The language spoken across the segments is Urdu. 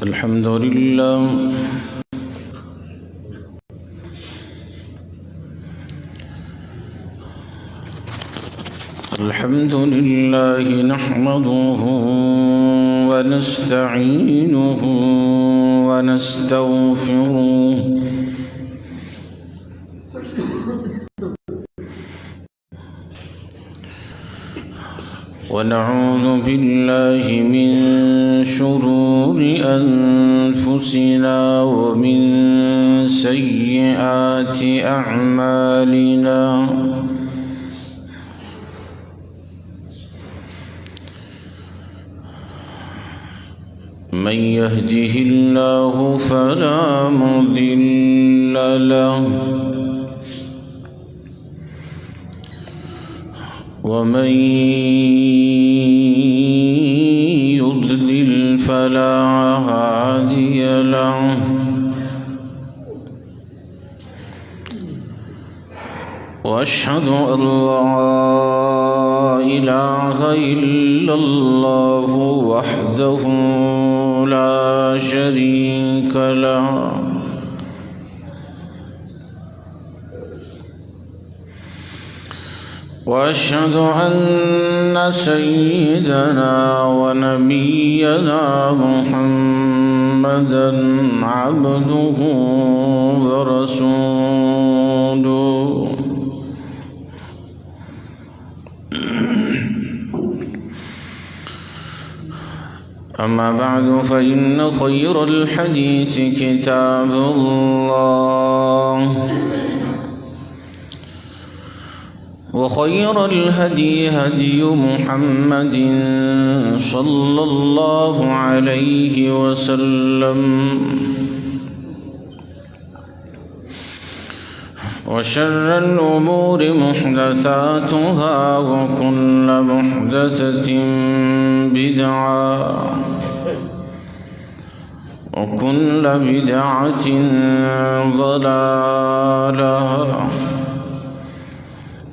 الحمد لله نحمده ونستعينه ونستغفره ونعوذ بالله من شرور أنفسنا ومن سيئات أعمالنا من يهده الله فلا مضل له ومن يضلل فلا هادي له وأشهد أن لا إله إلا الله وحده لا شريك له وأشهد أن سيدنا ونبينا محمدًا عبده ورسوله أما بعد فإن خير الحديث كتاب الله وخير الهدي هدي محمد صلى الله عليه وسلم وشر الأمور محدثاتها وكل محدثة بدعة وكل بدعة ضلالة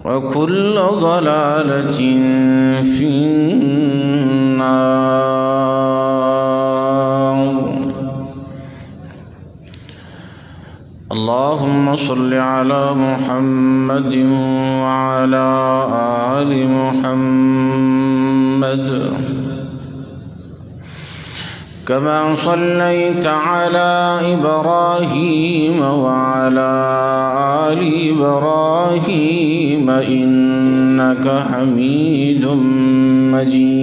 وكل ضلالة في النار. اللهم صل على محمد وعلى آل محمد كما صليت على إبراهيم وعلى آل إبراهيم إنك حميد مجيد.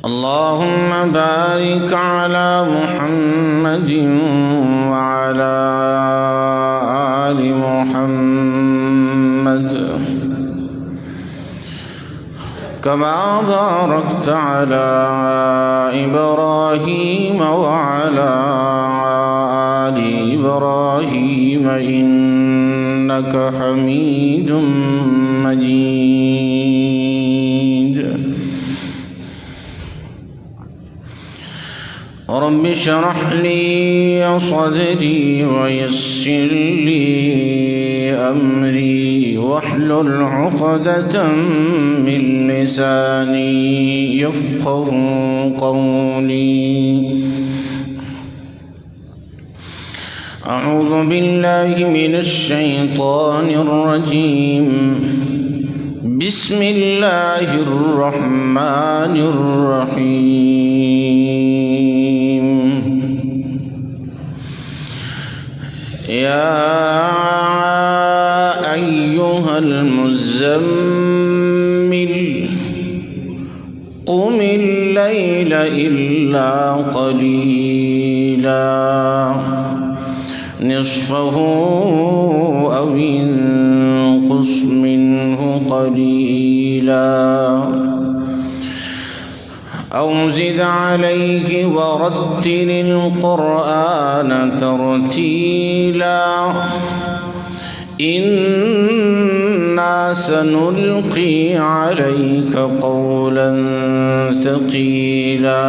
اللهم بارك على محمد وعلى آل محمد كما باركت على إبراهيم وعلى آل إبراهيم إنك حميد مجيد. رب اشرح لي صدري ويسر لي أمري واحلل عقدة من لساني يفقه قولي. أعوذ بالله من الشيطان الرجيم. بسم الله الرحمن الرحيم. يا أيها المزمل قم الليل إلا قليلا نصفه أو انقص منه قليلا أو زد عليه ورتل القرآن ترتيلا إنا سنلقي عليك قولا ثقيلا.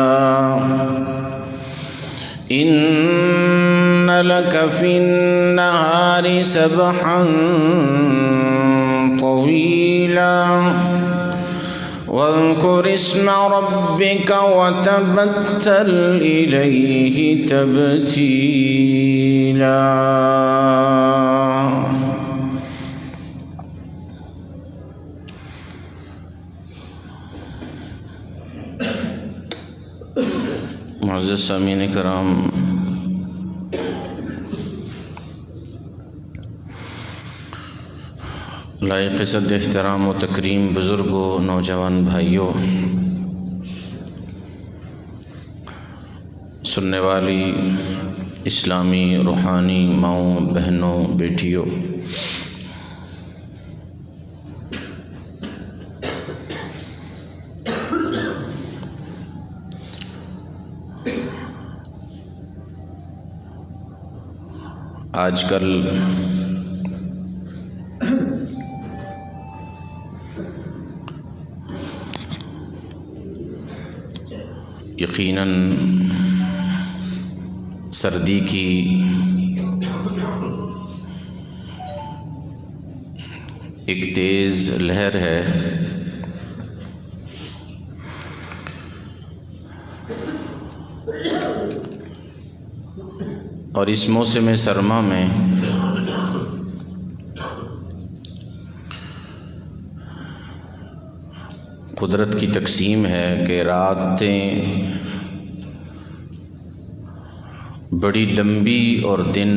إن لك في النهار سبحا طويلا واذكر اسم ربك وتبتل إليه تبتيلا. معزز سامعین کرام، لائق صد احترام و تکریم بزرگوں، نوجوان بھائیوں، سننے والی اسلامی روحانی ماؤں، بہنوں، بیٹیوں، آج کل یقیناً سردی کی ایک تیز لہر ہے، اور اس موسم سرما میں قدرت کی تقسیم ہے کہ راتیں بڑی لمبی اور دن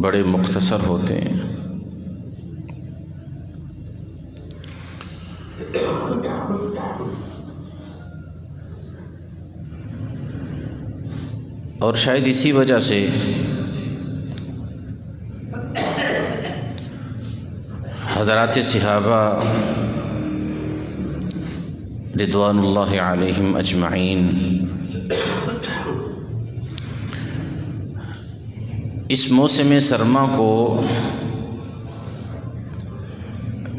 بڑے مختصر ہوتے ہیں۔ اور شاید اسی وجہ سے حضرات صحابہ رضوان اللہ علیہم اجمعین اس موسم سرما کو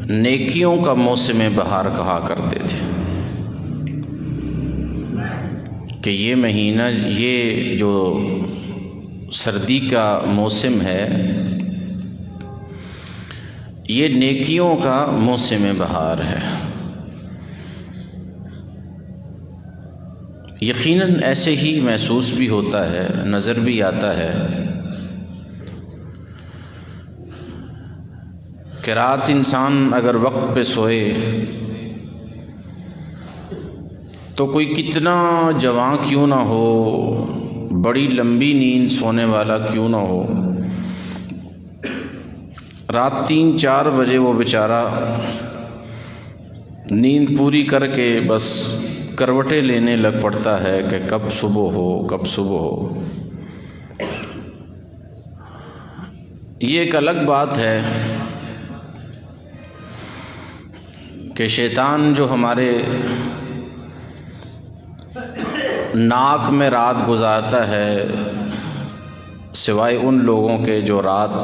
نیکیوں کا موسم بہار کہا کرتے تھے، کہ یہ مہینہ، یہ جو سردی کا موسم ہے، یہ نیکیوں کا موسم بہار ہے۔ یقیناً ایسے ہی محسوس بھی ہوتا ہے، نظر بھی آتا ہے کہ رات انسان اگر وقت پہ سوئے تو کوئی کتنا جواں کیوں نہ ہو، بڑی لمبی نیند سونے والا کیوں نہ ہو، رات 3-4 بجے وہ بیچارہ نیند پوری کر کے بس کروٹیں لینے لگ پڑتا ہے کہ کب صبح ہو، کب صبح ہو۔ یہ ایک الگ بات ہے کہ شیطان جو ہمارے ناک میں رات گزارتا ہے، سوائے ان لوگوں کے جو رات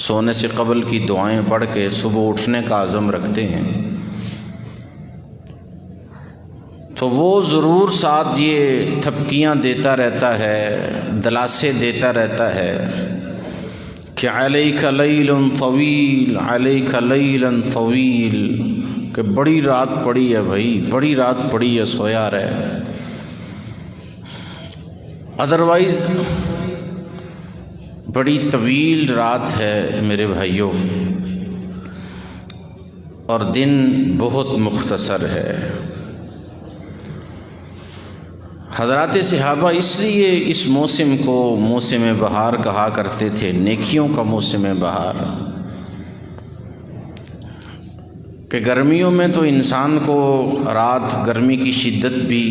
سونے سے قبل کی دعائیں پڑھ کے صبح اٹھنے کا عزم رکھتے ہیں، تو وہ ضرور ساتھ یہ تھپکیاں دیتا رہتا ہے، دلاسے دیتا رہتا ہے کہ علیک لیل طویل، علیک لیل طویل، کہ بڑی رات پڑی ہے بھائی، بڑی رات پڑی ہے، سویا رہے۔ ادروائز بڑی طویل رات ہے میرے بھائیوں، اور دن بہت مختصر ہے۔ حضرات صحابہ اس لیے اس موسم کو موسم بہار کہا کرتے تھے، نیکیوں کا موسم بہار، کہ گرمیوں میں تو انسان کو رات گرمی کی شدت بھی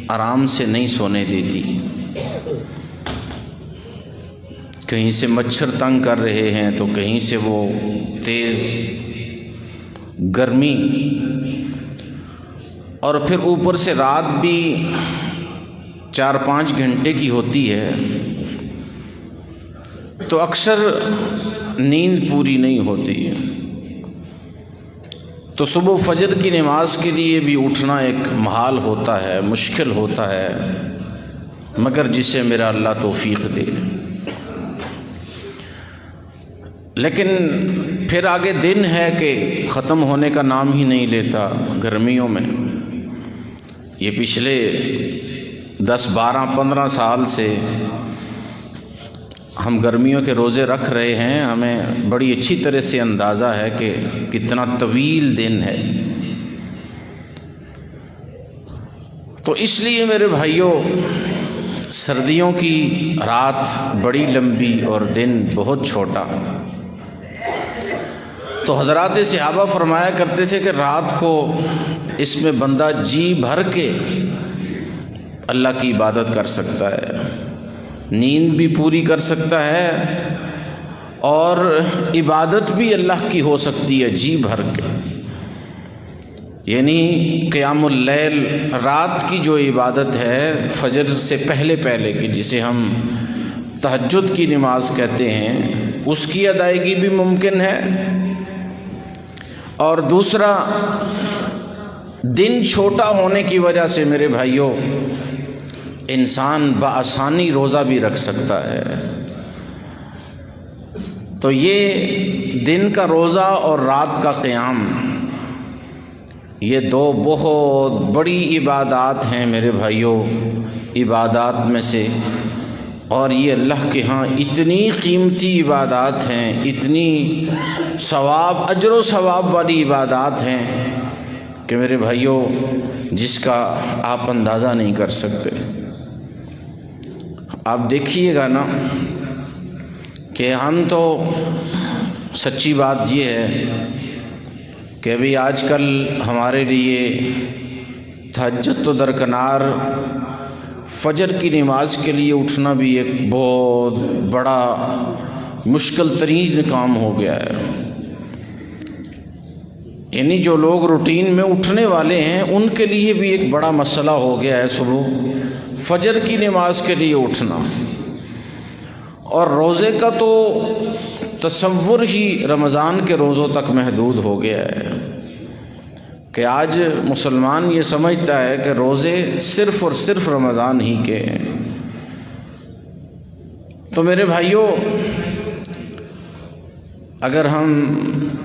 آرام سے نہیں سونے دیتی، کہیں سے مچھر تنگ کر رہے ہیں تو کہیں سے وہ تیز گرمی، اور پھر اوپر سے رات بھی 4-5 گھنٹے کی ہوتی ہے، تو اکثر نیند پوری نہیں ہوتی ہے۔ تو صبح فجر کی نماز کے لیے بھی اٹھنا ایک محال ہوتا ہے، مشکل ہوتا ہے، مگر جسے میرا اللہ توفیق دے۔ لیکن پھر آگے دن ہے کہ ختم ہونے کا نام ہی نہیں لیتا گرمیوں میں۔ یہ پچھلے 10 12 15 سال سے ہم گرمیوں کے روزے رکھ رہے ہیں، ہمیں بڑی اچھی طرح سے اندازہ ہے کہ کتنا طویل دن ہے۔ تو اس لیے میرے بھائیوں، سردیوں کی رات بڑی لمبی اور دن بہت چھوٹا۔ تو حضرات صحابہ فرمایا کرتے تھے کہ رات کو اس میں بندہ جی بھر کے اللہ کی عبادت کر سکتا ہے، نیند بھی پوری کر سکتا ہے اور عبادت بھی اللہ کی ہو سکتی ہے جی بھر کے۔ یعنی قیام اللیل، رات کی جو عبادت ہے فجر سے پہلے پہلے کی، جسے ہم تہجد کی نماز کہتے ہیں، اس کی ادائیگی بھی ممکن ہے۔ اور دوسرا، دن چھوٹا ہونے کی وجہ سے میرے بھائیوں انسان بآسانی روزہ بھی رکھ سکتا ہے۔ تو یہ دن کا روزہ اور رات کا قیام، یہ 2 بہت بڑی عبادات ہیں میرے بھائیوں، عبادات میں سے، اور یہ اللہ کے ہاں اتنی قیمتی عبادات ہیں، اتنی اجر و ثواب والی عبادات ہیں کہ میرے بھائیوں جس کا آپ اندازہ نہیں کر سکتے۔ آپ دیکھیے گا نا کہ ہم تو، سچی بات یہ ہے کہ ابھی آج کل ہمارے لیے تہجد تو درکنار، فجر کی نماز کے لیے اٹھنا بھی ایک بہت بڑا مشکل ترین کام ہو گیا ہے۔ یعنی جو لوگ روٹین میں اٹھنے والے ہیں ان کے لیے بھی ایک بڑا مسئلہ ہو گیا ہے صبح فجر کی نماز کے لیے اٹھنا۔ اور روزے کا تو تصور ہی رمضان کے روزوں تک محدود ہو گیا ہے کہ آج مسلمان یہ سمجھتا ہے کہ روزے صرف اور صرف رمضان ہی کے ہیں۔ تو میرے بھائیوں، اگر ہم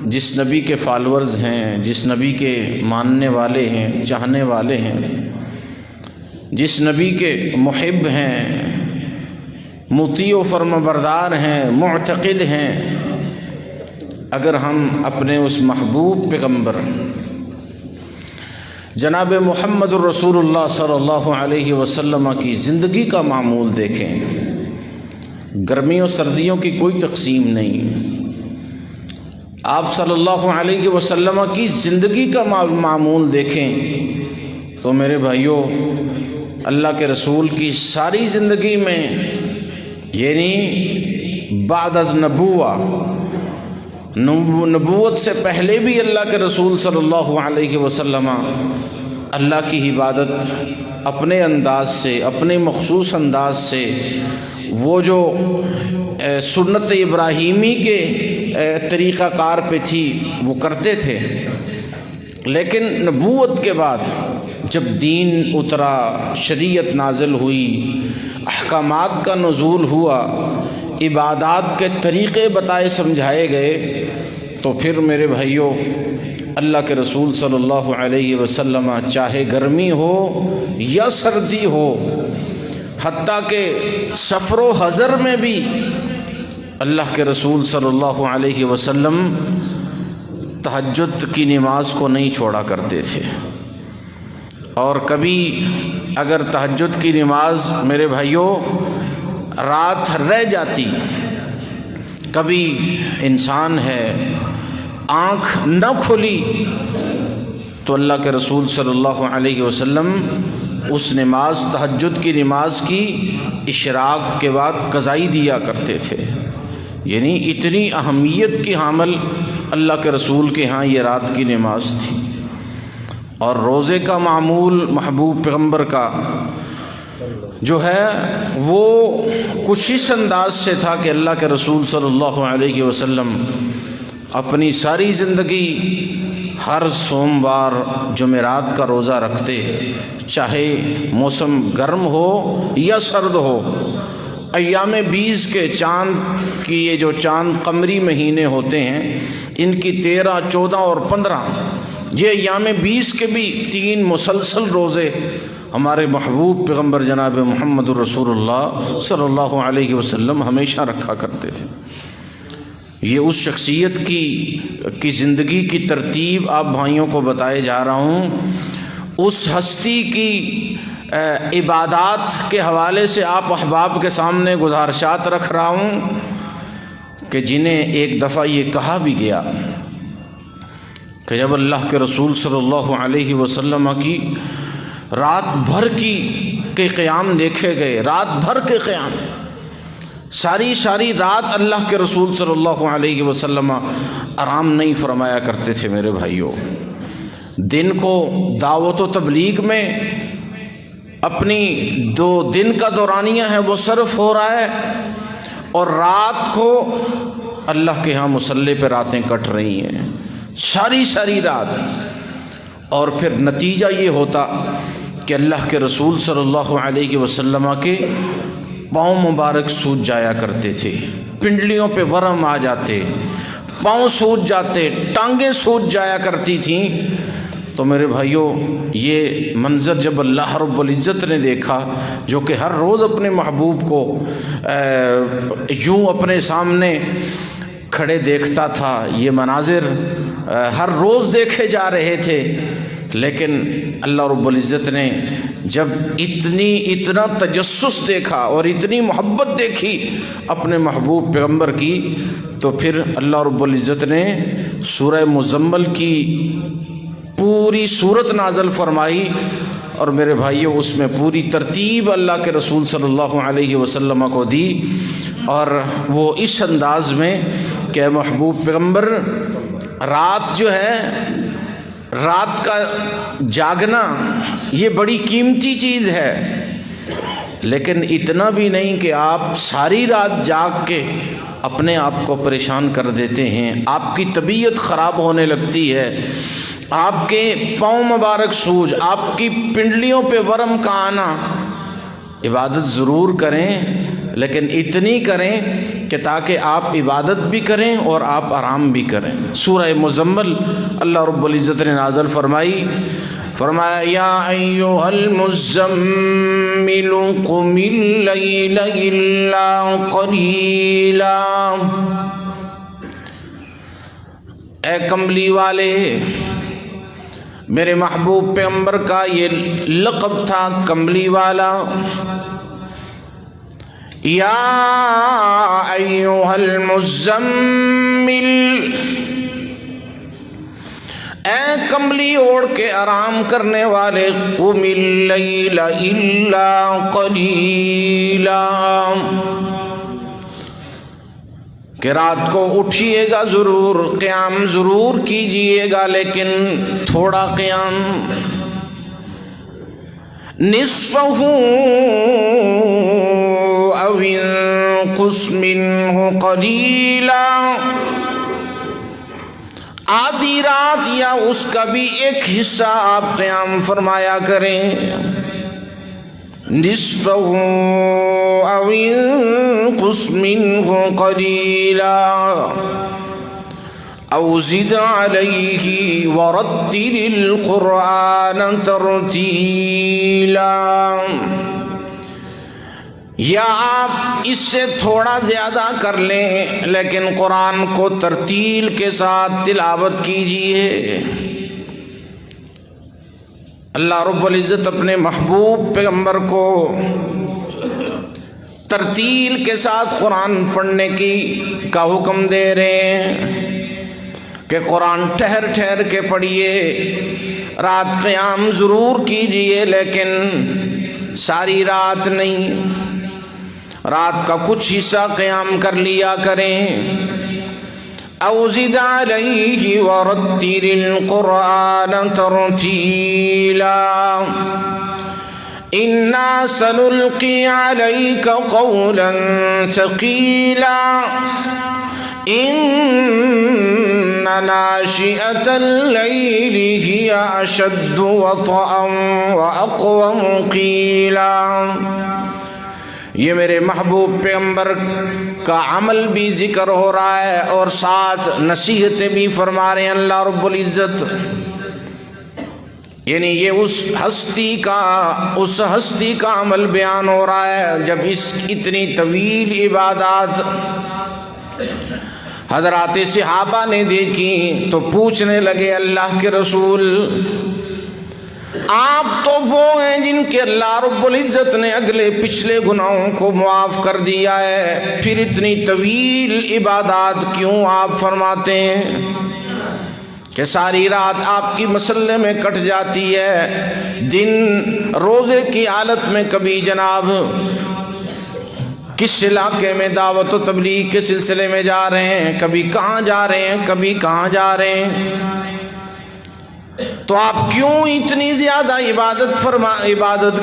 جس نبی کے فالورز ہیں، جس نبی کے ماننے والے ہیں، چاہنے والے ہیں، جس نبی کے محب ہیں، مطیع و فرمانبردار ہیں، معتقد ہیں، اگر ہم اپنے اس محبوب پیغمبر جناب محمد الرسول اللہ صلی اللہ علیہ وسلم کی زندگی کا معمول دیکھیں، گرمیوں سردیوں کی کوئی تقسیم نہیں، آپ صلی اللہ علیہ وسلم کی زندگی کا معمول دیکھیں تو میرے بھائیوں اللہ کے رسول کی ساری زندگی میں، یعنی بعد از نبوت سے پہلے بھی اللہ کے رسول صلی اللہ علیہ وسلم اللہ کی عبادت اپنے انداز سے، اپنے مخصوص انداز سے، وہ جو سنت ابراہیمی کے طریقہ کار پہ تھی وہ کرتے تھے۔ لیکن نبوت کے بعد جب دین اترا، شریعت نازل ہوئی، احکامات کا نزول ہوا، عبادات کے طریقے بتائے سمجھائے گئے، تو پھر میرے بھائیوں اللہ کے رسول صلی اللہ علیہ وسلم چاہے گرمی ہو یا سردی ہو، حتیٰ کہ سفر و حضر میں بھی اللہ کے رسول صلی اللہ علیہ وسلم تہجد کی نماز کو نہیں چھوڑا کرتے تھے۔ اور کبھی اگر تہجد کی نماز میرے بھائیوں رات رہ جاتی، کبھی انسان ہے آنکھ نہ کھلی، تو اللہ کے رسول صلی اللہ علیہ وسلم اس نماز تہجد کی نماز کی اشراق کے بعد قضائی دیا کرتے تھے۔ یعنی اتنی اہمیت کی حامل اللہ کے رسول کے ہاں یہ رات کی نماز تھی۔ اور روزے کا معمول محبوب پیغمبر کا جو ہے وہ کچھ اس انداز سے تھا کہ اللہ کے رسول صلی اللہ علیہ وسلم اپنی ساری زندگی ہر سوموار جمعرات کا روزہ رکھتے، چاہے موسم گرم ہو یا سرد ہو، ایام 20 کے چاند کی، یہ جو چاند قمری مہینے ہوتے ہیں ان کی 13، 14 اور 15، یہ ایام 20 کے بھی 3 مسلسل روزے ہمارے محبوب پیغمبر جناب محمد الرسول اللہ صلی اللہ علیہ وسلم ہمیشہ رکھا کرتے تھے۔ یہ اس شخصیت کی زندگی کی ترتیب آپ بھائیوں کو بتائے جا رہا ہوں، اس ہستی کی عبادات کے حوالے سے آپ احباب کے سامنے گزارشات رکھ رہا ہوں کہ جنہیں ایک دفعہ یہ کہا بھی گیا کہ جب اللہ کے رسول صلی اللہ علیہ وسلم کی رات بھر کے قیام دیکھے گئے، رات بھر کے قیام، ساری رات اللہ کے رسول صلی اللہ علیہ وسلم آرام نہیں فرمایا کرتے تھے میرے بھائیوں۔ دن کو دعوت و تبلیغ میں اپنی جو دن کا دورانیہ ہے وہ صرف ہو رہا ہے، اور رات کو اللہ کے ہاں مصلی پہ راتیں کٹ رہی ہیں، ساری رات۔ اور پھر نتیجہ یہ ہوتا کہ اللہ کے رسول صلی اللہ علیہ وسلم کے پاؤں مبارک سوج جایا کرتے تھے، پنڈلیوں پہ ورم آ جاتے، پاؤں سوج جاتے، ٹانگیں سوج جایا کرتی تھیں۔ تو میرے بھائیوں، یہ منظر جب اللہ رب العزت نے دیکھا، جو کہ ہر روز اپنے محبوب کو یوں اپنے سامنے کھڑے دیکھتا تھا، یہ مناظر ہر روز دیکھے جا رہے تھے، لیکن اللہ رب العزت نے جب اتنا تجسس دیکھا اور اتنی محبت دیکھی اپنے محبوب پیغمبر کی، تو پھر اللہ رب العزت نے سورہ مزمل کی پوری صورت نازل فرمائی، اور میرے بھائیوں اس میں پوری ترتیب اللہ کے رسول صلی اللہ علیہ وسلم کو دی، اور وہ اس انداز میں کہ محبوب پیغمبر، رات جو ہے، رات کا جاگنا یہ بڑی قیمتی چیز ہے، لیکن اتنا بھی نہیں کہ آپ ساری رات جاگ کے اپنے آپ کو پریشان کر دیتے ہیں، آپ کی طبیعت خراب ہونے لگتی ہے، آپ کے پاؤں مبارک سوج، آپ کی پنڈلیوں پہ ورم کا آنا۔ عبادت ضرور کریں، لیکن اتنی کریں کہ تاکہ آپ عبادت بھی کریں اور آپ آرام بھی کریں۔ سورہ مزمل اللہ رب العزت نے نازل فرمایا یا ایھا المزمل قم اللیل الا قلیلا، اے کمبلی والے، میرے محبوب پیغمبر کا یہ لقب تھا کمبلی والا۔ یا ایھا المزمل، اے کمبلی اوڑھ کے آرام کرنے والے، قم اللیل الا قلیلا، کہ رات کو اٹھیے گا ضرور، قیام ضرور کیجئے گا، لیکن تھوڑا قیام۔ نصفہ او انقص منہ قلیلا، آدھی رات یا اس کا بھی ایک حصہ آپ قیام فرمایا کریں۔ نصفہ او انقص منہ قلیلا او زد علیہ ورتل القرآن ترتیلا، یا آپ اس سے تھوڑا زیادہ کر لیں، لیکن قرآن کو ترتیل کے ساتھ تلاوت کیجئے۔ اللہ رب العزت اپنے محبوب پیغمبر کو ترتیل کے ساتھ قرآن پڑھنے کا حکم دے رہے ہیں کہ قرآن ٹھہر ٹھہر کے پڑھیے، رات قیام ضرور کیجئے، لیکن ساری رات نہیں، رات کا کچھ حصہ قیام کر لیا کریں۔ او زد علیہ ورتل القرآن ترتیلا، انا سنلقی علیک قولا ثقیلا، ان ناشئة اللیل ہی اشد وطئا واقوم قیلا، یہ میرے محبوب پیغمبر کا عمل بھی ذکر ہو رہا ہے اور ساتھ نصیحتیں بھی فرما رہے ہیں اللہ رب العزت. یعنی یہ اس ہستی کا عمل بیان ہو رہا ہے جب اس اتنی طویل عبادات حضرات صحابہ نے دیکھی تو پوچھنے لگے اللہ کے رسول آپ تو وہ ہیں جن کے اللہ رب العزت نے اگلے پچھلے گناہوں کو معاف کر دیا ہے، پھر اتنی طویل عبادات کیوں آپ فرماتے ہیں کہ ساری رات آپ کی مسلح میں کٹ جاتی ہے، دن روزے کی حالت میں کبھی جناب کس علاقے میں دعوت و تبلیغ کے سلسلے میں جا رہے ہیں، کبھی کہاں جا رہے ہیں، کبھی کہاں جا رہے ہیں، تو آپ کیوں اتنی زیادہ عبادت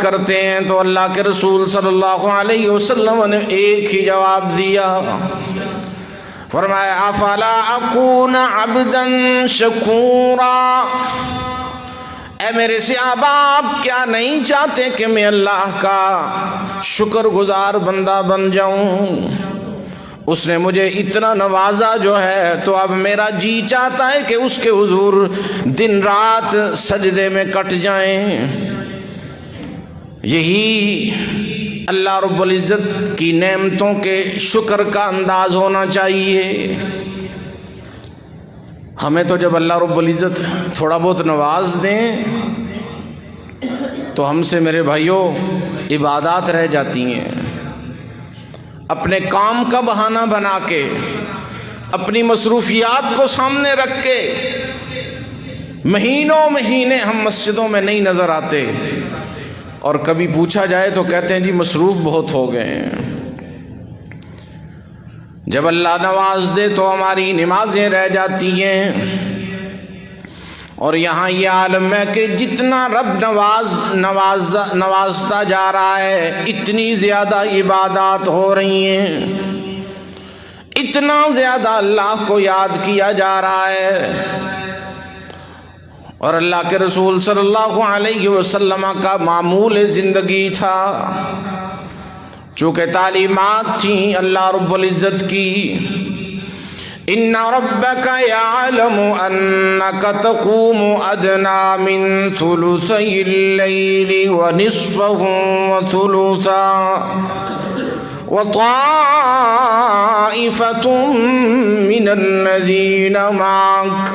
کرتے ہیں؟ تو اللہ کے رسول صلی اللہ علیہ وسلم نے ایک ہی جواب دیا، فرمایا افلا اکون عبدا شکورا، اے میرے صحابہ آپ کیا نہیں چاہتے کہ میں اللہ کا شکر گزار بندہ بن جاؤں؟ اس نے مجھے اتنا نوازا جو ہے تو اب میرا جی چاہتا ہے کہ اس کے حضور دن رات سجدے میں کٹ جائیں. یہی اللہ رب العزت کی نعمتوں کے شکر کا انداز ہونا چاہیے. ہمیں تو جب اللہ رب العزت تھوڑا بہت نواز دیں تو ہم سے میرے بھائیوں عبادات رہ جاتی ہیں. اپنے کام کا بہانہ بنا کے، اپنی مصروفیات کو سامنے رکھ کے مہینوں مہینے ہم مسجدوں میں نہیں نظر آتے، اور کبھی پوچھا جائے تو کہتے ہیں جی مصروف بہت ہو گئے ہیں. جب اللہ نواز دے تو ہماری نمازیں رہ جاتی ہیں، اور یہاں یہ عالم ہے کہ جتنا رب نوازتا جا رہا ہے اتنی زیادہ عبادات ہو رہی ہیں، اتنا زیادہ اللہ کو یاد کیا جا رہا ہے. اور اللہ کے رسول صلی اللہ علیہ وسلم کا معمول زندگی تھا، چونکہ تعلیمات تھیں اللہ رب العزت کی، ان ربک یعلم انک تقوم ادنی من ثلثی اللیل ونصفہ وثلثا وطائفۃ من الذین معک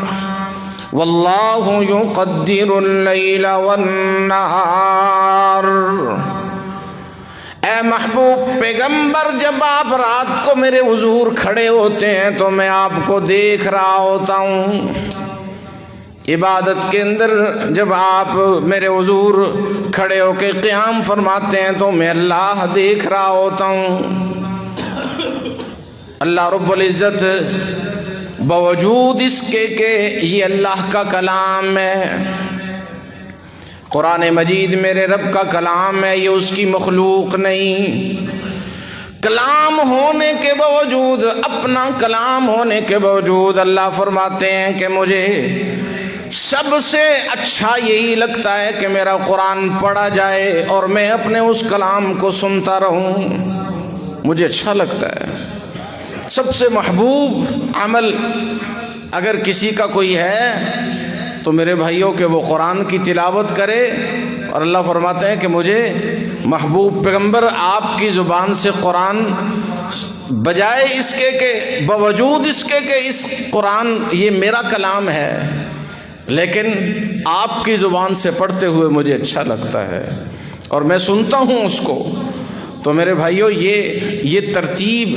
واللہ یقدر اللیل والنہار. اے محبوب پیغمبر جب آپ رات کو میرے حضور کھڑے ہوتے ہیں تو میں آپ کو دیکھ رہا ہوتا ہوں، عبادت کے اندر جب آپ میرے حضور کھڑے ہو کے قیام فرماتے ہیں تو میں اللہ دیکھ رہا ہوتا ہوں. اللہ رب العزت باوجود اس کے کہ یہ اللہ کا کلام ہے، قرآن مجید میرے رب کا کلام ہے، یہ اس کی مخلوق نہیں، کلام ہونے کے باوجود، اپنا کلام ہونے کے باوجود اللہ فرماتے ہیں کہ مجھے سب سے اچھا یہی لگتا ہے کہ میرا قرآن پڑھا جائے اور میں اپنے اس کلام کو سنتا رہوں، مجھے اچھا لگتا ہے. سب سے محبوب عمل اگر کسی کا کوئی ہے تو میرے بھائیوں کہ وہ قرآن کی تلاوت کرے. اور اللہ فرماتے ہیں کہ مجھے محبوب پیغمبر آپ کی زبان سے قرآن بجائے اس کے کہ باوجود اس کے کہ اس قرآن یہ میرا کلام ہے لیکن آپ کی زبان سے پڑھتے ہوئے مجھے اچھا لگتا ہے اور میں سنتا ہوں اس کو. تو میرے بھائیوں یہ ترتیب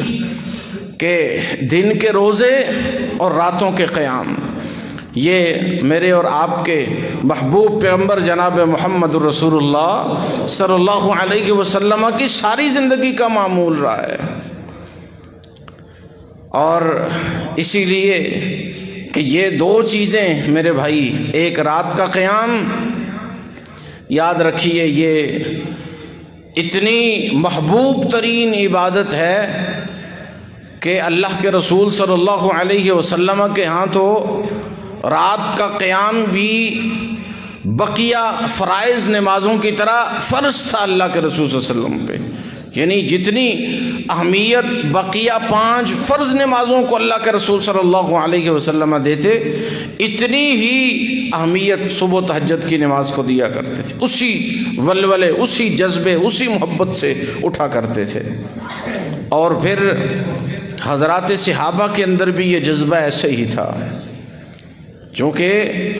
کہ دن کے روزے اور راتوں کے قیام، یہ میرے اور آپ کے محبوب پیغمبر جناب محمد رسول اللہ صلی اللہ علیہ وسلم کی ساری زندگی کا معمول رہا ہے. اور اسی لیے کہ یہ دو چیزیں میرے بھائی، ایک رات کا قیام، یاد رکھیے یہ اتنی محبوب ترین عبادت ہے کہ اللہ کے رسول صلی اللہ علیہ وسلم کے ہاں تو رات کا قیام بھی بقیہ فرائض نمازوں کی طرح فرض تھا اللہ کے رسول صلی اللہ علیہ وسلم پہ. یعنی جتنی اہمیت بقیہ 5 فرض نمازوں کو اللہ کے رسول صلی اللہ علیہ وسلم دیتے، اتنی ہی اہمیت صبح تہجد کی نماز کو دیا کرتے تھے، اسی ولولے، اسی جذبے، اسی محبت سے اٹھا کرتے تھے۔ اور پھر حضرات صحابہ کے اندر بھی یہ جذبہ ایسے ہی تھا، چونکہ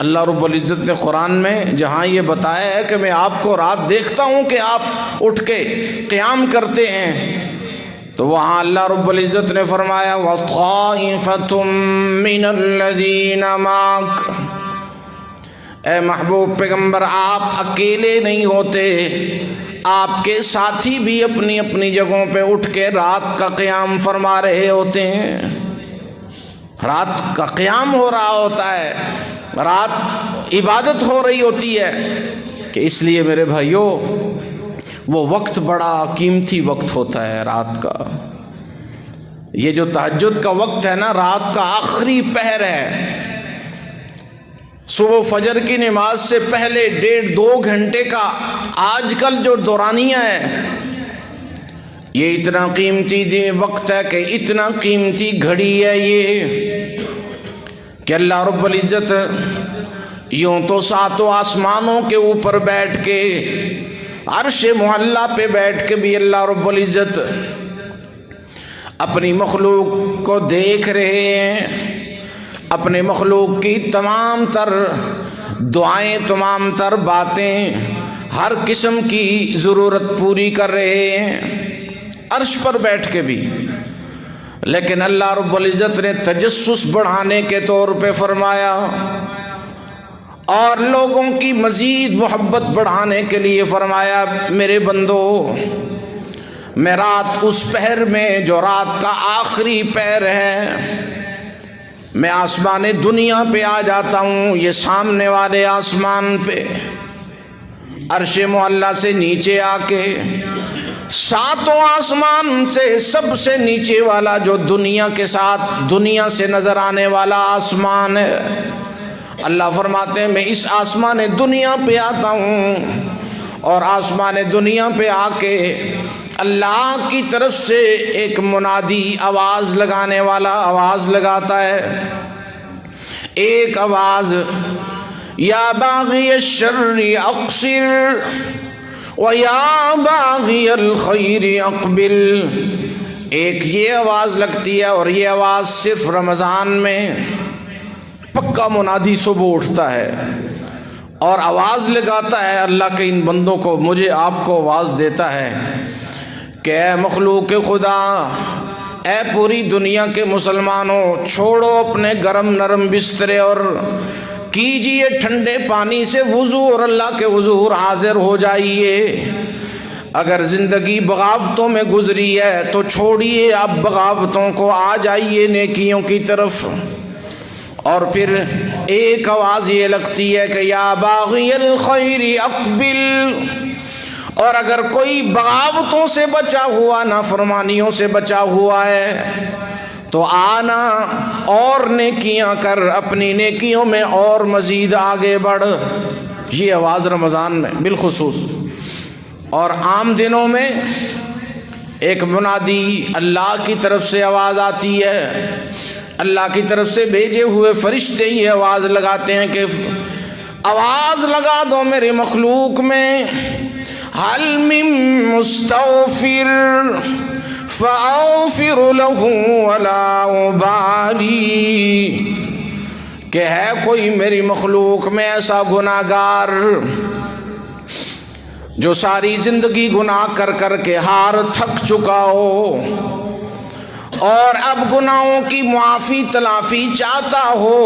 اللہ رب العزت نے قرآن میں جہاں یہ بتایا ہے کہ میں آپ کو رات دیکھتا ہوں کہ آپ اٹھ کے قیام کرتے ہیں، تو وہاں اللہ رب العزت نے فرمایا وَطَائِفَةٌ مِّنَ الَّذِينَ مَعَكَ، اے محبوب پیغمبر آپ اکیلے نہیں ہوتے، آپ کے ساتھی بھی اپنی اپنی جگہوں پہ اٹھ کے رات کا قیام فرما رہے ہوتے ہیں۔ رات کا قیام ہو رہا ہوتا ہے، رات عبادت ہو رہی ہوتی ہے، کہ اس لیے میرے بھائیوں وہ وقت بڑا قیمتی وقت ہوتا ہے رات کا۔ یہ جو تہجد کا وقت ہے نا، رات کا آخری پہر ہے، صبح فجر کی نماز سے پہلے 1.5-2 گھنٹے کا آج کل جو دورانیہ ہے، یہ اتنا قیمتی وقت ہے کہ اتنا قیمتی گھڑی ہے یہ، کہ اللہ رب العزت یوں تو 7 آسمانوں کے اوپر بیٹھ کے، عرش معلیٰ پہ بیٹھ کے بھی اللہ رب العزت اپنی مخلوق کو دیکھ رہے ہیں، اپنے مخلوق کی تمام تر دعائیں، تمام تر باتیں، ہر قسم کی ضرورت پوری کر رہے ہیں عرش پر بیٹھ کے بھی۔ لیکن اللہ رب العزت نے تجسس بڑھانے کے طور پہ فرمایا، اور لوگوں کی مزید محبت بڑھانے کے لیے فرمایا میرے بندو، میں رات اس پہر میں جو رات کا آخری پہر ہے، میں آسمان دنیا پہ آ جاتا ہوں، یہ سامنے والے آسمان پہ عرش معلیٰ سے نیچے آ کے 7 آسمان سے سب سے نیچے والا جو دنیا کے ساتھ دنیا سے نظر آنے والا آسمان ہے، اللہ فرماتے ہیں میں اس آسمان دنیا پہ آتا ہوں، اور آسمان دنیا پہ آ کے اللہ کی طرف سے ایک منادی آواز لگانے والا آواز لگاتا ہے، ایک آواز، یا باغی الشر اقصر وَيَا بَاغِيَ الْخَيْرِ اقبل، ایک یہ آواز لگتی ہے، اور یہ آواز صرف رمضان میں پکا منادی صبح اٹھتا ہے اور آواز لگاتا ہے اللہ کے ان بندوں کو، مجھے آپ کو آواز دیتا ہے کہ اے مخلوق خدا، اے پوری دنیا کے مسلمانوں، چھوڑو اپنے گرم نرم بسترے اور کیجئے ٹھنڈے پانی سے وضو اور اللہ کے حضور حاضر ہو جائیے۔ اگر زندگی بغاوتوں میں گزری ہے تو چھوڑیے اب بغاوتوں کو، آ جائیے نیکیوں کی طرف۔ اور پھر ایک آواز یہ لگتی ہے کہ یا باغی الخیر اقبل، اور اگر کوئی بغاوتوں سے بچا ہوا، نافرمانیوں سے بچا ہوا ہے تو آنا اور نیکیاں کر، اپنی نیکیوں میں اور مزید آگے بڑھ۔ یہ آواز رمضان میں بالخصوص، اور عام دنوں میں ایک منادی اللہ کی طرف سے آواز آتی ہے، اللہ کی طرف سے بھیجے ہوئے فرشتے یہ آواز لگاتے ہیں کہ آواز لگا دو میری مخلوق میں، حل من مستغفر فاغفر له ولا ابالی، کہ ہے کوئی میری مخلوق میں ایسا گناہگار جو ساری زندگی گناہ کر کر کے ہار تھک چکا ہو، اور اب گناہوں کی معافی تلافی چاہتا ہو،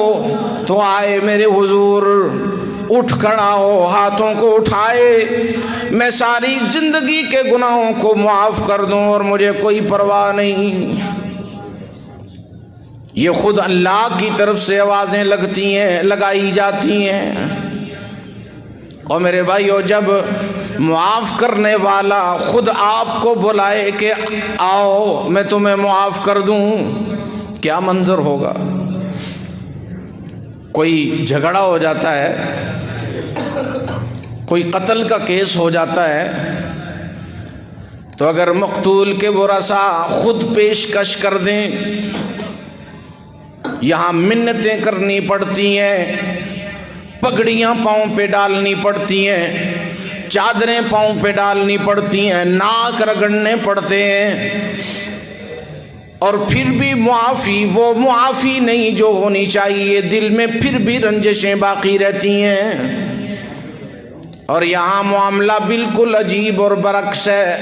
تو آئے میرے حضور، اٹھ کھڑا ہو، ہاتھوں کو اٹھائے، میں ساری زندگی کے گناہوں کو معاف کر دوں اور مجھے کوئی پرواہ نہیں۔ یہ خود اللہ کی طرف سے آوازیں لگتی ہیں، لگائی جاتی ہیں۔ اور میرے بھائیو، جب معاف کرنے والا خود آپ کو بلائے کہ آؤ میں تمہیں معاف کر دوں، کیا منظر ہوگا؟ کوئی جھگڑا ہو جاتا ہے، کوئی قتل کا کیس ہو جاتا ہے، تو اگر مقتول کے ورثاء خود پیشکش کر دیں، یہاں منتیں کرنی پڑتی ہیں، پگڑیاں پاؤں پہ ڈالنی پڑتی ہیں، چادریں پاؤں پہ ڈالنی پڑتی ہیں، ناک رگڑنے پڑتے ہیں، اور پھر بھی معافی وہ معافی نہیں جو ہونی چاہیے، دل میں پھر بھی رنجشیں باقی رہتی ہیں۔ اور یہاں معاملہ بالکل عجیب اور برعکس ہے۔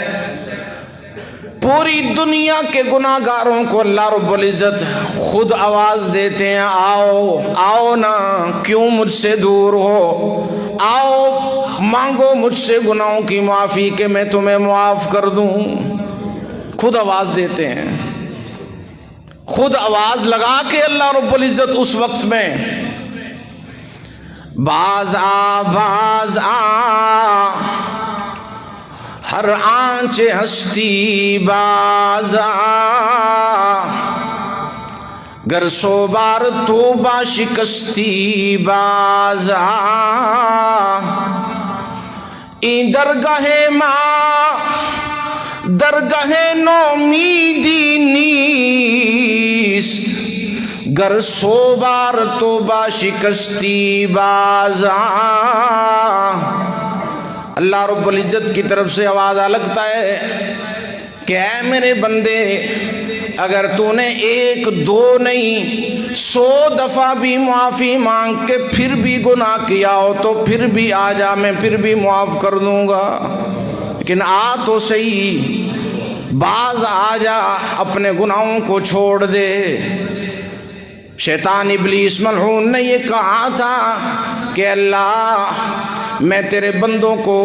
پوری دنیا کے گناہ گاروں کو اللہ رب العزت خود آواز دیتے ہیں، آؤ آؤ نا، کیوں مجھ سے دور ہو، آؤ مانگو مجھ سے گناہوں کی معافی کہ میں تمہیں معاف کر دوں۔ خود آواز دیتے ہیں، خود آواز لگا کے اللہ رب العزت اس وقت میں باز آ ہر آنچ ہستی باز آ، گر سو بار توبہ شکستی باز آ، این درگاہ ماں درگاہ نومیدی نیست، گر سو بار توبہ شکستی باز آ۔ اللہ رب العزت کی طرف سے آواز لگتا ہے کہ اے میرے بندے، اگر تو نے ایک دو نہیں 100 دفعہ بھی معافی مانگ کے پھر بھی گناہ کیا ہو تو پھر بھی آ جا، میں پھر بھی معاف کر دوں گا، لیکن آ تو صحیح، باز آ جا، اپنے گناہوں کو چھوڑ دے۔ شیطان ابلیس ملعون نے یہ کہا تھا کہ اللہ میں تیرے بندوں کو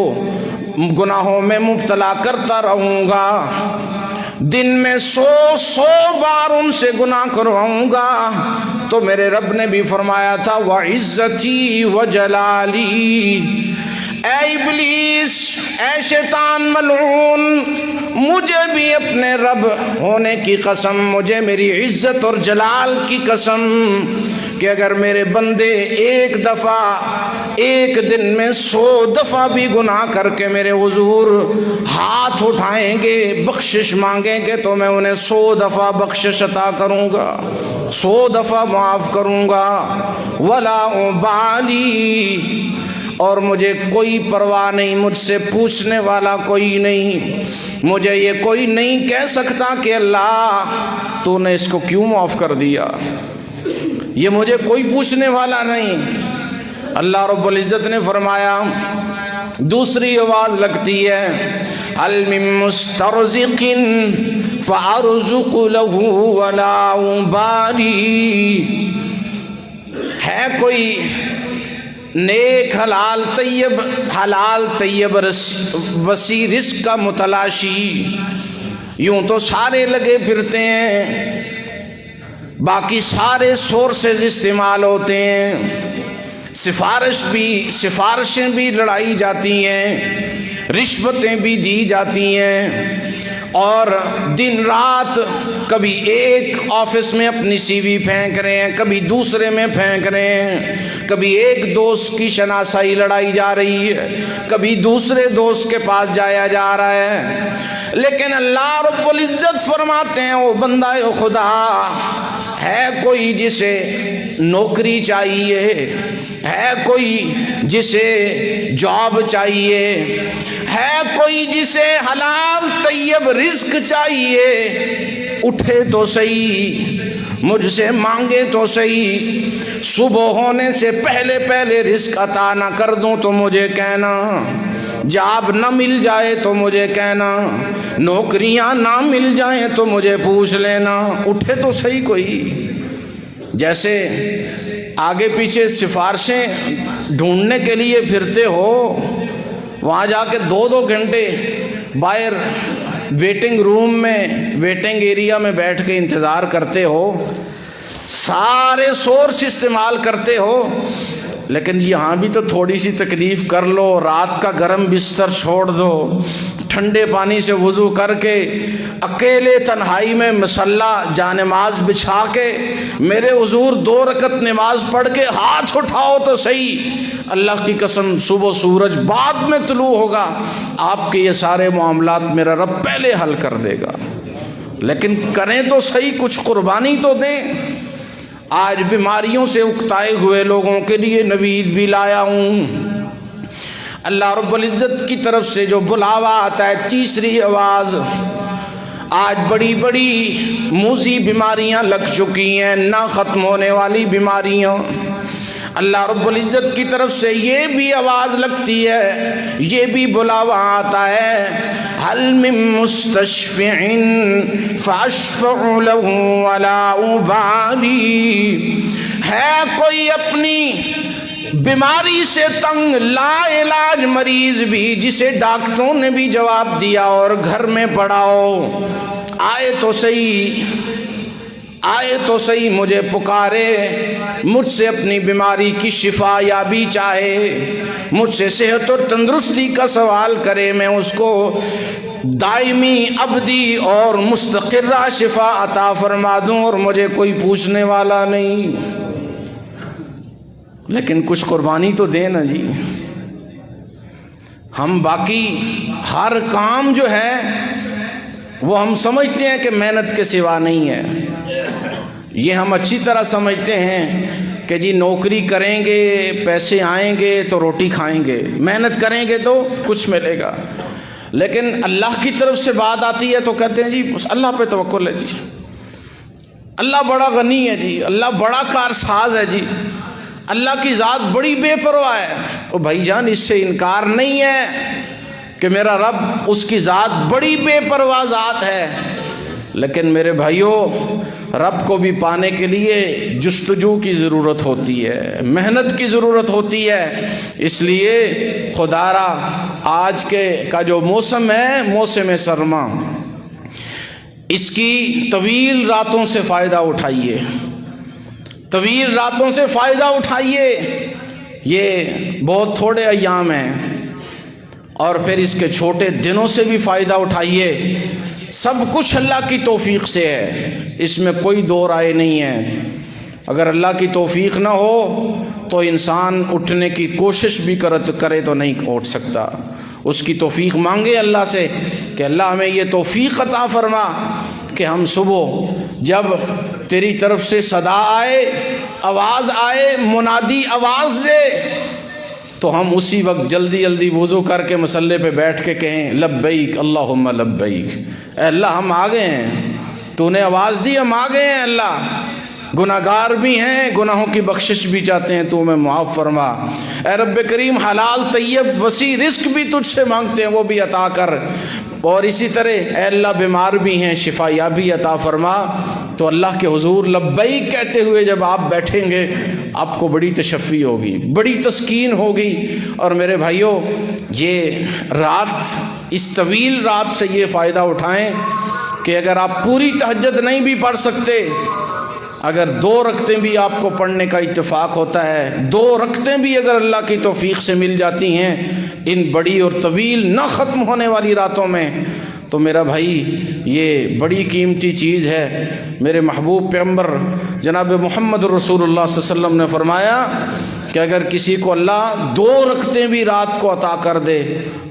گناہوں میں مبتلا کرتا رہوں گا، دن میں 100 بار ان سے گناہ کرواؤں گا۔ تو میرے رب نے بھی فرمایا تھا وَعِزَّتِي وَجَلَالِي، اے ابلیس، اے شیطان ملعون، مجھے بھی اپنے رب ہونے کی قسم، مجھے میری عزت اور جلال کی قسم کہ اگر میرے بندے ایک دفعہ ایک دن میں 100 دفعہ بھی گناہ کر کے میرے حضور ہاتھ اٹھائیں گے، بخشش مانگیں گے، تو میں انہیں 100 دفعہ بخشش عطا کروں گا، 100 دفعہ معاف کروں گا۔ وَلَا أُبَالِي، اور مجھے کوئی پرواہ نہیں، مجھ سے پوچھنے والا کوئی نہیں، مجھے یہ کوئی نہیں کہہ سکتا کہ اللہ تو نے اس کو کیوں معاف کر دیا، یہ مجھے کوئی پوچھنے والا نہیں۔ اللہ رب العزت نے فرمایا، دوسری آواز لگتی ہے، هل من مسترزق فارزق له ولا ابالی، ہے کوئی نیک حلال طیب وسیع رزق کا متلاشی؟ یوں تو سارے لگے پھرتے ہیں، باقی سارے سورسز استعمال ہوتے ہیں، سفارشیں بھی لڑائی جاتی ہیں، رشوتیں بھی دی جاتی ہیں، اور دن رات کبھی ایک آفس میں اپنی سی وی پھینک رہے ہیں، کبھی دوسرے میں پھینک رہے ہیں، کبھی ایک دوست کی شناسائی لڑائی جا رہی ہے، کبھی دوسرے دوست کے پاس جایا جا رہا ہے، لیکن اللہ رب العزت فرماتے ہیں او بندہ خدا، ہے کوئی جسے نوکری چاہیے، ہے کوئی جسے جاب چاہیے، ہے کوئی جسے حلال طیب رزق چاہیے، اٹھے تو صحیح، مجھ سے مانگے تو صحیح، صبح ہونے سے پہلے پہلے رزق عطا نہ کر دوں تو مجھے کہنا، جاب نہ مل جائے تو مجھے کہنا، نوکریاں نہ مل جائیں تو مجھے پوچھ لینا، اٹھے تو صحیح کوئی۔ جیسے آگے پیچھے سفارشیں ڈھونڈنے کے لیے پھرتے ہو، وہاں جا کے 2 گھنٹے باہر ویٹنگ روم میں، ویٹنگ ایریا میں بیٹھ کے انتظار کرتے ہو، سارے سورس استعمال کرتے ہو، لیکن یہاں بھی تو تھوڑی سی تکلیف کر لو، رات کا گرم بستر چھوڑ دو، ٹھنڈے پانی سے وضو کر کے اکیلے تنہائی میں مصلی جانماز بچھا کے میرے حضور 2 رکعت نماز پڑھ کے ہاتھ اٹھاؤ تو صحیح، اللہ کی قسم صبح سورج بعد میں طلوع ہوگا، آپ کے یہ سارے معاملات میرا رب پہلے حل کر دے گا، لیکن کریں تو صحیح، کچھ قربانی تو دیں۔ آج بیماریوں سے اکتائے ہوئے لوگوں کے لیے نوید بھی لایا ہوں۔ اللہ رب العزت کی طرف سے جو بلاوا آتا ہے، تیسری آواز، آج بڑی بڑی موذی بیماریاں لگ چکی ہیں، نہ ختم ہونے والی بیماریاں، اللہ رب العزت کی طرف سے یہ بھی آواز لگتی ہے، یہ بھی بلاوا آتا ہے، حل من مستشفع فاشفع له ولا ابالی، ہے کوئی اپنی بیماری سے تنگ لا علاج مریض بھی جسے ڈاکٹروں نے بھی جواب دیا اور گھر میں پڑا ہو، آئے تو صحیح مجھے پکارے، مجھ سے اپنی بیماری کی شفا یابی چاہے، مجھ سے صحت اور تندرستی کا سوال کرے، میں اس کو دائمی ابدی اور مستقرہ شفا عطا فرما دوں، اور مجھے کوئی پوچھنے والا نہیں۔ لیکن کچھ قربانی تو دیں نا جی۔ ہم باقی ہر کام جو ہے وہ ہم سمجھتے ہیں کہ محنت کے سوا نہیں ہے، یہ ہم اچھی طرح سمجھتے ہیں کہ جی نوکری کریں گے پیسے آئیں گے تو روٹی کھائیں گے، محنت کریں گے تو کچھ ملے گا، لیکن اللہ کی طرف سے بات آتی ہے تو کہتے ہیں جی بس اللہ پہ توکل ہے جی، اللہ بڑا غنی ہے جی، اللہ بڑا کارساز ہے جی، اللہ کی ذات بڑی بے پرواہ ہے۔ او بھائی جان، اس سے انکار نہیں ہے کہ میرا رب، اس کی ذات بڑی بے پرواہ ذات ہے، لیکن میرے بھائیوں، رب کو بھی پانے کے لیے جستجو کی ضرورت ہوتی ہے، محنت کی ضرورت ہوتی ہے۔ اس لیے خدا را آج کا جو موسم ہے، موسم سرما، اس کی طویل راتوں سے فائدہ اٹھائیے، طویل راتوں سے فائدہ اٹھائیے، یہ بہت تھوڑے ایام ہیں، اور پھر اس کے چھوٹے دنوں سے بھی فائدہ اٹھائیے۔ سب کچھ اللہ کی توفیق سے ہے، اس میں کوئی دو رائے نہیں ہے۔ اگر اللہ کی توفیق نہ ہو تو انسان اٹھنے کی کوشش بھی کرے تو نہیں اٹھ سکتا۔ اس کی توفیق مانگے اللہ سے کہ اللہ ہمیں یہ توفیق عطا فرما کہ ہم صبح جب تیری طرف سے صدا آئے، آواز آئے، منادی آواز دے، تو ہم اسی وقت جلدی جلدی وضو کر کے مصلے پہ بیٹھ کے کہیں لبیک اللہم لبیک، اے اللہ ہم آ گئے ہیں، تو نے آواز دی، ہم آ گئے ہیں اللہ، گناہ گار بھی ہیں، گناہوں کی بخشش بھی چاہتے ہیں، تو ہمیں معاف فرما، اے رب کریم حلال طیب وسیع رزق بھی تجھ سے مانگتے ہیں، وہ بھی عطا کر، اور اسی طرح اے اللہ بیمار بھی ہیں، شفا یابی عطا فرما۔ تو اللہ کے حضور لبیک کہتے ہوئے جب آپ بیٹھیں گے، آپ کو بڑی تشفی ہوگی، بڑی تسکین ہوگی۔ اور میرے بھائیوں، یہ رات، اس طویل رات سے یہ فائدہ اٹھائیں کہ اگر آپ پوری تہجد نہیں بھی پڑھ سکتے، اگر 2 رکعتیں بھی آپ کو پڑھنے کا اتفاق ہوتا ہے، 2 رکعتیں بھی اگر اللہ کی توفیق سے مل جاتی ہیں ان بڑی اور طویل نہ ختم ہونے والی راتوں میں، تو میرا بھائی یہ بڑی قیمتی چیز ہے۔ میرے محبوب پیغمبر جناب محمد رسول اللہ صلی اللہ علیہ وسلم نے فرمایا کہ اگر کسی کو اللہ 2 رکعتیں بھی رات کو عطا کر دے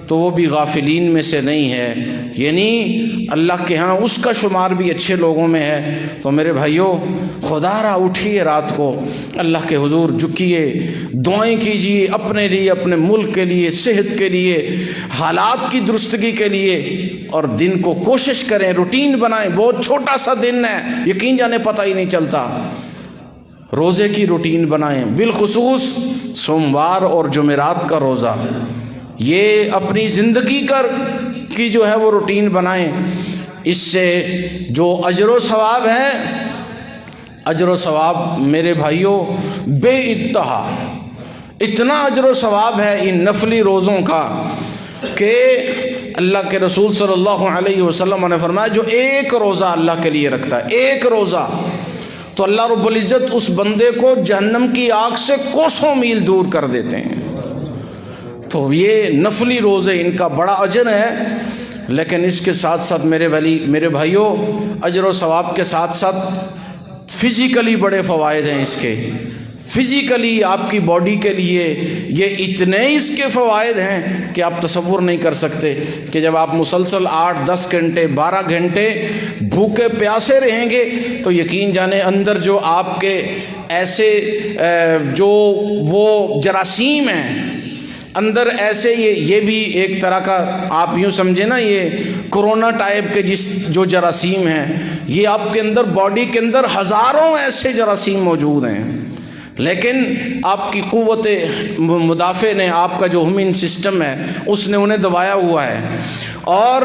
تو وہ بھی غافلین میں سے نہیں ہے، یعنی اللہ کے ہاں اس کا شمار بھی اچھے لوگوں میں ہے۔ تو میرے بھائیوں، خدا را اٹھیے، رات کو اللہ کے حضور جھکیے، دعائیں کیجیے اپنے لیے، اپنے ملک کے لیے، صحت کے لیے، حالات کی درستگی کے لیے، اور دن کو کوشش کریں، روٹین بنائیں۔ بہت چھوٹا سا دن ہے، یقین جانے پتہ ہی نہیں چلتا۔ روزے کی روٹین بنائیں، بالخصوص سوموار اور جمعرات کا روزہ، یہ اپنی زندگی کی جو ہے وہ روٹین بنائیں۔ اس سے جو اجر و ثواب ہے، اجر و ثواب میرے بھائیوں بے انتہا، اتنا اجر و ثواب ہے ان نفلی روزوں کا کہ اللہ کے رسول صلی اللہ علیہ وسلم نے فرمایا جو ایک روزہ اللہ کے لیے رکھتا ہے، ایک روزہ، تو اللہ رب العزت اس بندے کو جہنم کی آگ سے کوسوں میل دور کر دیتے ہیں۔ تو یہ نفلی روزے، ان کا بڑا اجر ہے، لیکن اس کے ساتھ ساتھ میرے بھائیوں، اجر و ثواب کے ساتھ ساتھ فزیکلی بڑے فوائد ہیں اس کے۔ فزیکلی آپ کی باڈی کے لیے یہ اتنے اس کے فوائد ہیں کہ آپ تصور نہیں کر سکتے کہ جب آپ مسلسل 8-10 گھنٹے 12 گھنٹے بھوکے پیاسے رہیں گے تو یقین جانے اندر جو آپ کے ایسے جو وہ جراثیم ہیں اندر ایسے یہ بھی ایک طرح کا آپ یوں سمجھیں نا، یہ کرونا ٹائپ کے جو جراثیم ہیں، یہ آپ کے اندر باڈی کے اندر ہزاروں ایسے جراثیم موجود ہیں، لیکن آپ کی قوت مدافع نے، آپ کا جو امیون سسٹم ہے اس نے انہیں دبایا ہوا ہے۔ اور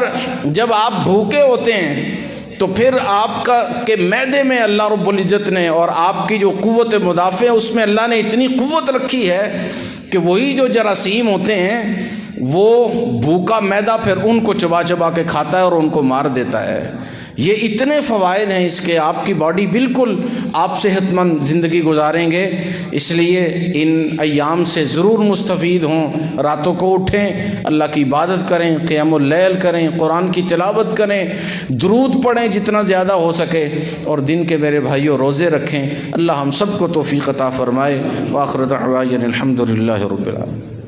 جب آپ بھوکے ہوتے ہیں تو پھر آپ کے معدے میں اللہ رب العزت نے، اور آپ کی جو قوت مدافع ہے اس میں اللہ نے اتنی قوت رکھی ہے کہ وہی جو جراثیم ہوتے ہیں وہ بھوکا معدہ پھر ان کو چبا چبا کے کھاتا ہے اور ان کو مار دیتا ہے۔ یہ اتنے فوائد ہیں اس کے، آپ کی باڈی بالکل آپ صحت مند زندگی گزاریں گے۔ اس لیے ان ایام سے ضرور مستفید ہوں، راتوں کو اٹھیں، اللہ کی عبادت کریں، قیام اللیل کریں، قرآن کی تلاوت کریں، درود پڑھیں جتنا زیادہ ہو سکے، اور دن کے میرے بھائیوں روزے رکھیں۔ اللہ ہم سب کو توفیق عطا فرمائے۔ وآخر دعوانا الحمد للہ رب العالمین۔